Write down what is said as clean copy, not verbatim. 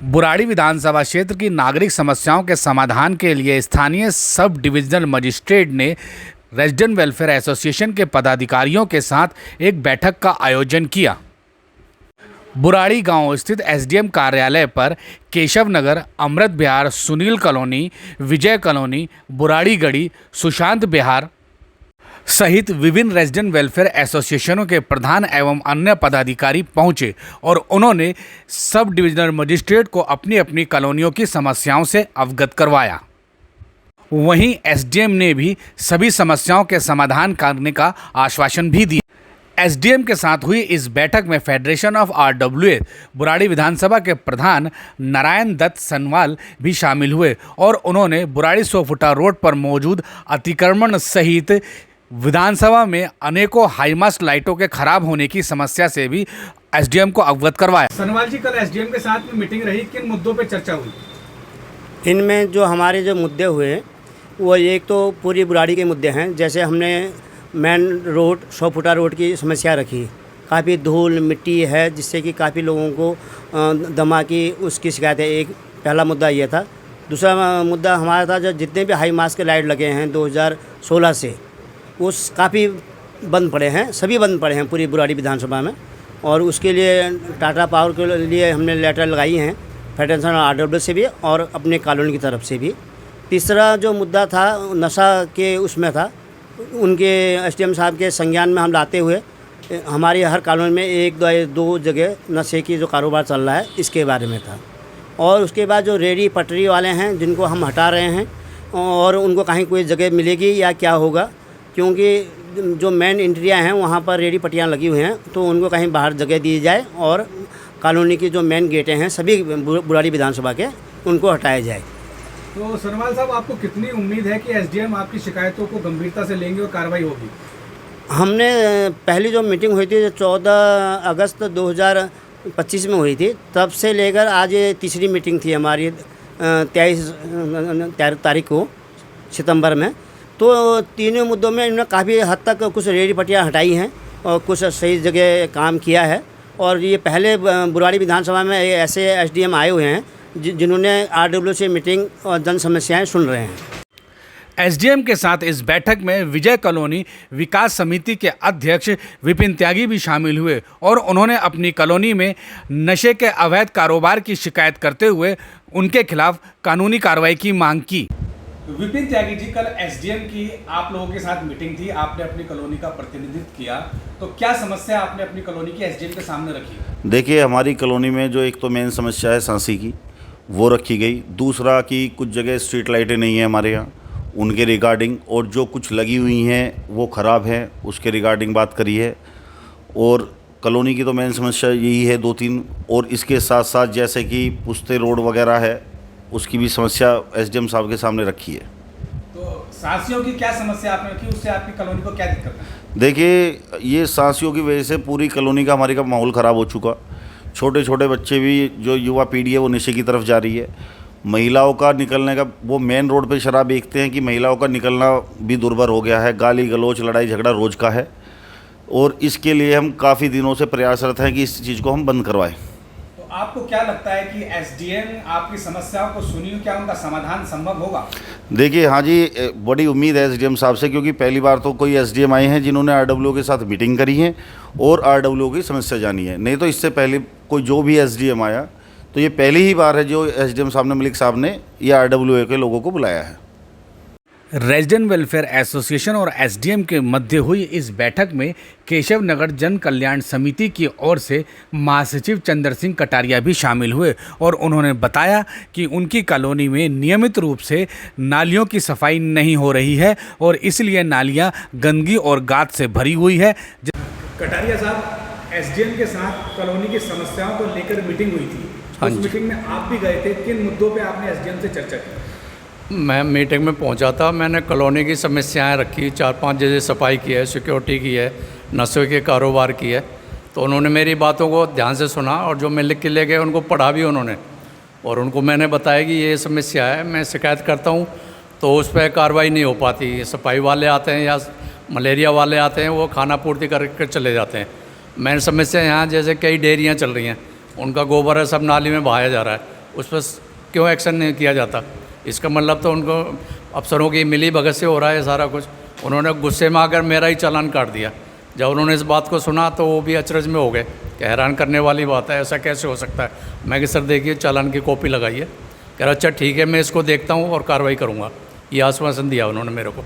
बुराड़ी विधानसभा क्षेत्र की नागरिक समस्याओं के समाधान के लिए स्थानीय सब डिविजनल मजिस्ट्रेट ने रेजिडेंट वेलफेयर एसोसिएशन के पदाधिकारियों के साथ एक बैठक का आयोजन किया। बुराड़ी गांव स्थित एसडीएम कार्यालय पर केशव नगर, अमृत विहार, सुनील कॉलोनी, विजय कॉलोनी, बुराड़ी गढ़ी, सुशांत विहार सहित विभिन्न रेजिडेंट वेलफेयर एसोसिएशनों के प्रधान एवं अन्य पदाधिकारी पहुंचे और उन्होंने सब डिविजनल मजिस्ट्रेट को अपनी अपनी कॉलोनियों की समस्याओं से अवगत करवाया। वहीं एसडीएम ने भी सभी समस्याओं के समाधान करने का आश्वासन भी दिया। एसडीएम के साथ हुई इस बैठक में फेडरेशन ऑफ आरडब्ल्यूए बुराड़ी विधानसभा के प्रधान नारायण दत्त सनवाल भी शामिल हुए और उन्होंने बुराड़ी 100 फुटा रोड पर मौजूद अतिक्रमण सहित विधानसभा में अनेकों हाईमास्ट लाइटों के खराब होने की समस्या से भी एसडीएम को अवगत करवाया। सनवाल जी, कल एसडीएम के साथ में मीटिंग रही, किन मुद्दों पे चर्चा हुई? इनमें जो हमारे जो मुद्दे हुए वो एक तो पूरी बुराड़ी के मुद्दे हैं। जैसे हमने मेन रोड 100 फुटा रोड की समस्या रखी, काफ़ी धूल मिट्टी है जिससे कि काफ़ी लोगों को दमा की उसकी शिकायत है। एक पहला मुद्दा ये था। दूसरा मुद्दा हमारा था जो जितने भी हाई मास्ट के लाइट लगे हैं 2016 से वो काफ़ी बंद पड़े हैं, सभी बंद पड़े हैं पूरी बुराड़ी विधानसभा में। और उसके लिए टाटा पावर के लिए हमने लेटर लगाई हैं फेडरेशन आरडब्ल्यू से भी और अपने कॉलोनी की तरफ से भी। तीसरा जो मुद्दा था नशा के उसमें था, उनके एसडीएम साहब के संज्ञान में हम लाते हुए हमारी हर कॉलोनी में एक दो जगह नशे की जो कारोबार चल रहा है इसके बारे में था। और उसके बाद जो रेडी पटरी वाले हैं जिनको हम हटा रहे हैं और उनको कहीं कोई जगह मिलेगी या क्या होगा, क्योंकि जो मेन इंट्रियाँ हैं वहाँ पर रेडी पट्टियाँ लगी हुई हैं, तो उनको कहीं बाहर जगह दी जाए और कॉलोनी की जो मेन गेटें हैं सभी बुराड़ी विधानसभा के उनको हटाया जाए। तो सनवाल साहब, आपको कितनी उम्मीद है कि एसडीएम आपकी शिकायतों को गंभीरता से लेंगे और कार्रवाई होगी? हमने पहली जो मीटिंग हुई थी 14 अगस्त 2025 में हुई थी, तब से लेकर आज ये तीसरी मीटिंग थी हमारी 23 तारीख को सितंबर में। तो तीनों मुद्दों में इन्होंने काफ़ी हद तक कुछ रेडी पट्टियाँ हटाई हैं और कुछ सही जगह काम किया है। और ये पहले बुराड़ी विधानसभा में ऐसे एसडीएम आए हुए हैं जिन्होंने आरडब्ल्यू से मीटिंग और जन समस्याएं सुन रहे हैं। एसडीएम के साथ इस बैठक में विजय कॉलोनी विकास समिति के अध्यक्ष विपिन त्यागी भी शामिल हुए और उन्होंने अपनी कॉलोनी में नशे के अवैध कारोबार की शिकायत करते हुए उनके खिलाफ कानूनी कार्रवाई की मांग की। विपिन त्यागी जी, कल एसडीएम की आप लोगों के साथ मीटिंग थी, आपने अपनी कॉलोनी का प्रतिनिधित्व किया, तो क्या समस्या आपने अपनी कॉलोनी की एसडीएम के सामने रखी? देखिए, हमारी कॉलोनी में जो एक तो मेन समस्या है सांसी की, वो रखी गई। दूसरा कि कुछ जगह स्ट्रीट लाइटें नहीं हैं हमारे यहाँ, उनके रिगार्डिंग, और जो कुछ लगी हुई हैं वो ख़राब हैं उसके रिगार्डिंग बात करी है। और कॉलोनी की तो मेन समस्या यही है 2-3, और इसके साथ साथ जैसे कि पुश्ते रोड वगैरह है उसकी भी समस्या एसडीएम साहब के सामने रखी है। तो सांसियों की क्या समस्या आपने रखी, उससे आपकी कॉलोनी को क्या दिक्कत है? देखिए, ये सांसियों की वजह से पूरी कॉलोनी का हमारी का माहौल ख़राब हो चुका। छोटे छोटे बच्चे भी, जो युवा पीढ़ी है वो नशे की तरफ जा रही है। महिलाओं का निकलने का, वो मेन रोड पे शराब बेचते हैं कि महिलाओं का निकलना भी दुर्भर हो गया है। गाली गलौच, लड़ाई झगड़ा रोज़ का है और इसके लिए हम काफ़ी दिनों से प्रयासरत हैं कि इस चीज़ को हम बंद करवाएं। तो आपको क्या लगता है कि एसडीएम आपकी समस्याओं को सुनी, क्या उनका समाधान संभव होगा? देखिए, हाँ जी, बड़ी उम्मीद है एसडीएम साहब से, क्योंकि पहली बार तो कोई एसडीएम आए हैं जिन्होंने आरडब्ल्यू के साथ मीटिंग करी है और आरडब्ल्यू की समस्या जानी है। नहीं तो इससे पहले कोई जो भी एसडीएम आया तो ये पहली ही बार है जो एसडीएम साहब ने, मलिक साहब ने, ये आरडब्ल्यू के लोगों को बुलाया है। रेजिडेंट वेलफेयर एसोसिएशन और एसडीएम के मध्य हुई इस बैठक में केशव नगर जन कल्याण समिति की ओर से महासचिव चंद्र सिंह कटारिया भी शामिल हुए और उन्होंने बताया कि उनकी कॉलोनी में नियमित रूप से नालियों की सफाई नहीं हो रही है और इसलिए नालियां गंदगी और गाद से भरी हुई है। कटारिया साहब, एसडीएम के साथ कॉलोनी की समस्याओं को लेकर मीटिंग हुई थी, उस मीटिंग में आप भी गए थे, किन मुद्दों पे आपने एसडीएम से चर्चा की? मैं मीटिंग में पहुंचा था, मैंने कॉलोनी की समस्याएं रखी, 4-5 जगह सफाई की है, सिक्योरिटी की है, नशे के कारोबार की है। तो उन्होंने मेरी बातों को ध्यान से सुना और जो मैं लिख के ले गए उनको पढ़ा भी उन्होंने, और उनको मैंने बताया कि ये समस्या है, मैं शिकायत करता हूँ तो उस पर कार्रवाई नहीं हो पाती। सफाई वाले आते हैं या मलेरिया वाले आते हैं, वो खाना पूर्ति करके चले जाते हैं। मेन समस्या यहाँ जैसे कई डेयरियाँ चल रही हैं, उनका गोबर है सब नाली में बहाया जा रहा है, उस पर क्यों एक्शन नहीं किया जाता? इसका मतलब तो उनको अफसरों की मिली भगत से हो रहा है सारा कुछ। उन्होंने गुस्से में आकर मेरा ही चालान काट दिया। जब उन्होंने इस बात को सुना तो वो भी अचरज में हो गए कि हैरान करने वाली बात है, ऐसा कैसे हो सकता है। मैं कि सर देखिए चालान की कॉपी लगाइए। कह रहा अच्छा ठीक है, मैं इसको देखता हूँ और कार्रवाई करूँगा। ये आश्वासन दिया उन्होंने मेरे को।